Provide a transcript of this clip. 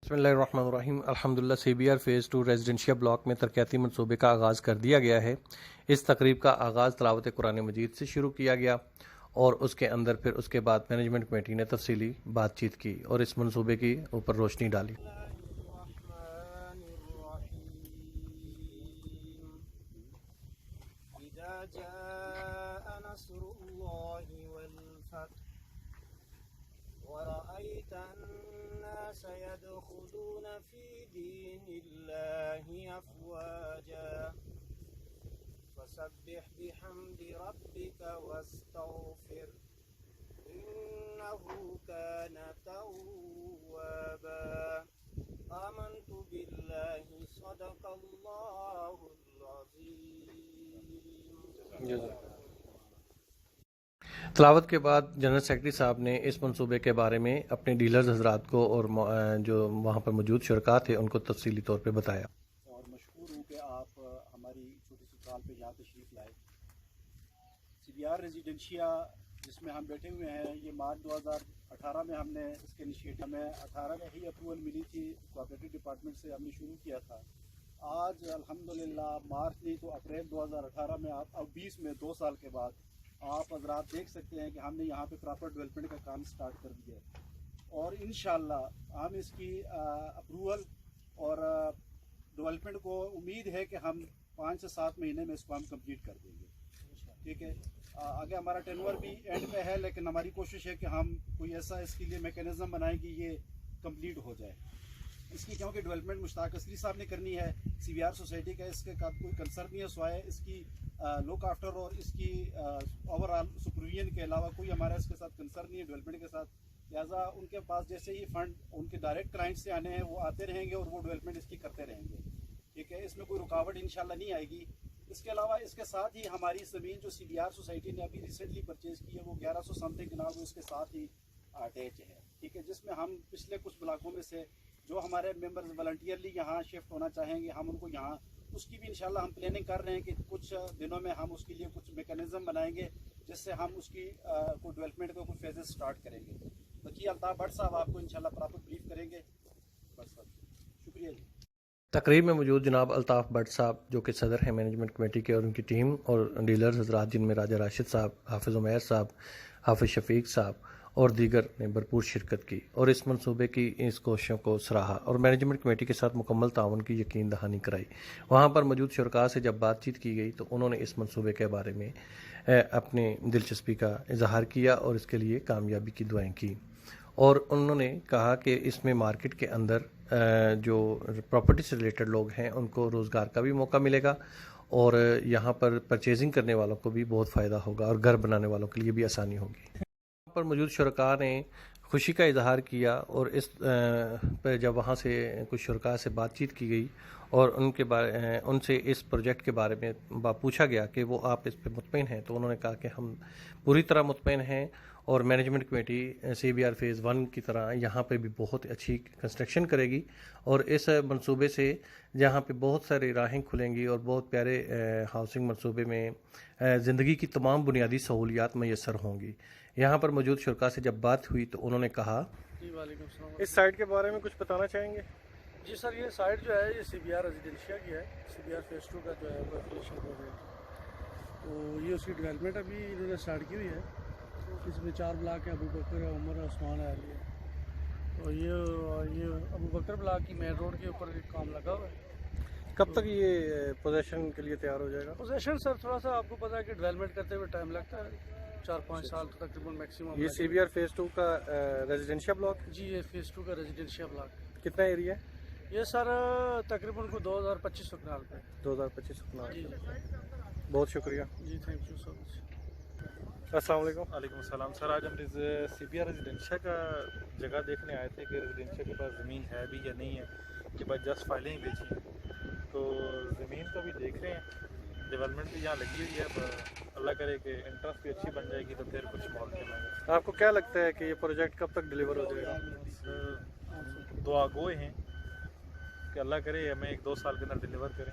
بسم اللہ الرحمن الرحیم الحمدللہ CBR فیز 2 ریزیڈنشیا بلاک میں ترقیاتی منصوبے کا آغاز کر دیا گیا ہے۔ اس تقریب کا آغاز تلاوت قرآن مجید سے شروع کیا گیا اور اس کے اندر پھر اس کے بعد مینجمنٹ کمیٹی نے تفصیلی بات چیت کی اور اس منصوبے کی اوپر روشنی ڈالی۔ ورأيت الناس يدخلون في دين الله أفواجا فسبح بحمد ربك واستغفر إنه كان توابا آمنت بالله صدق الله العظيم۔ تلاوت کے بعد جنرل سیکرٹری صاحب نے اس منصوبے کے بارے میں اپنے ڈیلرز حضرات کو اور جو وہاں پر موجود شرکاء تھے ان کو تفصیلی طور پہ بتایا۔ اور مشکور ہوں کہ آپ ہماری چھوٹی سی کال پہ یہاں تشریف لائے۔ CBR ریزیڈنشیا جس میں ہم بیٹھے ہوئے ہیں، یہ مارچ 2018 میں ہم نے اس کے انیشیٹو میں 18 میں ہی اپروول ملی تھی، کوآپریٹو ڈپارٹمنٹ سے ہم نے شروع کیا تھا۔ آج الحمدللہ مارچ نہیں تو اپریل 2018 میں اب 20 میں 2 سال کے بعد آپ حضرات دیکھ سکتے ہیں کہ ہم نے یہاں پہ پراپر ڈیولپمنٹ کا کام سٹارٹ کر دیا ہے، اور انشاءاللہ ہم اس کی اپروول اور ڈیولپمنٹ کو امید ہے کہ ہم 5 سے 7 مہینے میں اس کو ہم کمپلیٹ کر دیں گے۔ ٹھیک ہے، آگے ہمارا ٹینور بھی اینڈ پہ ہے، لیکن ہماری کوشش ہے کہ ہم کوئی ایسا اس کے لیے میکینزم بنائیں کہ یہ کمپلیٹ ہو جائے۔ اس کی کیونکہ ڈیولپمنٹ مشتاق اسکری صاحب نے کرنی ہے، CBR سوسائٹی کا اس کے کوئی کنسرن نہیں ہے سوائے اس کی لک آفٹر اور اس کی اوور آل سپرویژن کے علاوہ کوئی ہمارا اس کے ساتھ کنسرن نہیں ہے ڈیولپمنٹ کے ساتھ۔ لہٰذا ان کے پاس جیسے ہی فنڈ ان کے ڈائریکٹ کلائنٹ سے آنے ہیں وہ آتے رہیں گے اور وہ ڈیولپمنٹ اس کی کرتے رہیں گے۔ ٹھیک ہے، اس میں کوئی رکاوٹ انشاءاللہ نہیں آئے گی۔ اس کے علاوہ اس کے ساتھ ہی ہماری زمین جو CBR سوسائٹی نے ابھی ریسنٹلی پرچیز کی ہے وہ 1100 سم تھنگ جناب اس کے ساتھ ہی اٹیچ ہے۔ ٹھیک ہے، جس میں ہم پچھلے کچھ بلاکوں میں سے جو ہمارے ممبرز والنٹیئرلی یہاں شفٹ ہونا چاہیں گے ہم ان کو یہاں اس کی بھی انشاءاللہ ہم پلاننگ کر رہے ہیں کہ کچھ دنوں میں ہم اس کے لیے کچھ میکینزم بنائیں گے جس سے ہم اس کی کوئی ڈیولپمنٹ کو کچھ فیزز سٹارٹ کریں گے۔ باقی الطاف بٹ صاحب آپ کو انشاءاللہ پراپر بریف کریں گے۔ بس صاحب شکریہ جی۔ تقریب میں موجود جناب الطاف بٹ صاحب جو کہ صدر ہیں مینجمنٹ کمیٹی کے اور ان کی ٹیم، اور ڈیلرز حضرات جن میں راجہ راشد صاحب، حافظ عمیر صاحب، حافظ شفیق صاحب اور دیگر نے بھرپور شرکت کی اور اس منصوبے کی اس کوششوں کو سراہا اور مینجمنٹ کمیٹی کے ساتھ مکمل تعاون کی یقین دہانی کرائی۔ وہاں پر موجود شرکاء سے جب بات چیت کی گئی تو انہوں نے اس منصوبے کے بارے میں اپنی دلچسپی کا اظہار کیا اور اس کے لیے کامیابی کی دعائیں کی، اور انہوں نے کہا کہ اس میں مارکیٹ کے اندر جو پراپرٹی سے ریلیٹڈ لوگ ہیں ان کو روزگار کا بھی موقع ملے گا اور یہاں پر پرچیزنگ کرنے والوں کو بھی بہت فائدہ ہوگا اور گھر بنانے والوں کے لیے بھی آسانی ہوگی۔ یہاں پر موجود شرکاء نے خوشی کا اظہار کیا اور اس پر جب وہاں سے کچھ شرکاء سے بات چیت کی گئی اور ان سے اس پروجیکٹ کے بارے میں پوچھا گیا کہ وہ آپ اس پہ مطمئن ہیں، تو انہوں نے کہا کہ ہم پوری طرح مطمئن ہیں اور مینجمنٹ کمیٹی CBR فیز 1 کی طرح یہاں پہ بھی بہت اچھی کنسٹرکشن کرے گی اور اس منصوبے سے جہاں پہ بہت ساری راہیں کھلیں گی اور بہت پیارے ہاؤسنگ منصوبے میں زندگی کی تمام بنیادی سہولیات میسر ہوں گی۔ یہاں پر موجود شرکاء سے جب بات ہوئی تو انہوں نے کہا، جی وعلیکم السلام۔ اس سائٹ کے بارے میں کچھ بتانا چاہیں گے؟ جی سر، یہ سائٹ جو ہے یہ CBR ریزیڈنشیا کی ہے، CBR فیز 2 کا جو ہے وہ ایفیلیشن پروجیکٹ، تو یہ اس کی ڈیولپمنٹ ابھی انہوں نے سٹارٹ کی ہوئی ہے۔ اس میں 4 بلاک ہیں، ابو بکر ہے، عمر ہے، عثمان ہے، علی ہے، اور یہ ابو بکر بلاک کی مین روڈ کے اوپر کام لگا ہوا ہے۔ کب تک یہ پوزیشن کے لیے تیار ہو جائے گا؟ پوزیشن سر تھوڑا سا آپ کو پتا ہے کہ ڈیولپمنٹ کرتے ہوئے ٹائم لگتا ہے، 4-5 سال تقریباً میکسیمم۔ یہ CBR فیز 2 کا ریزیڈنشیا بلاک جی یہ فیز 2 کا ریزیڈنشیا بلاک۔ کتنا ایریا ہے؟ یہ سر تقریباً کو 2225 کنال پہ۔ 2025 کنال۔ جی بہت شکریہ جی، تھینک یو سو مچ۔ السلام علیکم۔ وعلیکم السلام سر، آج ہم CBR ریزیڈنشیا کا جگہ دیکھنے آئے تھے کہ ریزیڈنشیا کے پاس زمین ہے بھی یا نہیں ہے، کہ بس جسٹ فائلیں ہی بیچی ہیں، تو زمین تو بھی دیکھ رہے ہیں، ڈیولپمنٹ بھی یہاں لگی ہوئی ہے، اللہ کرے کہ انٹرسٹ بھی اچھی بن جائے گی تو پھر کچھ مال چلیں گے۔ آپ کو کیا لگتا ہے کہ یہ پروجیکٹ کب تک ڈیلیور ہو جائے گا؟ دعا گوئے ہیں کہ اللہ کرے ہمیں 1-2 سال کے اندر ڈیلیور کریں۔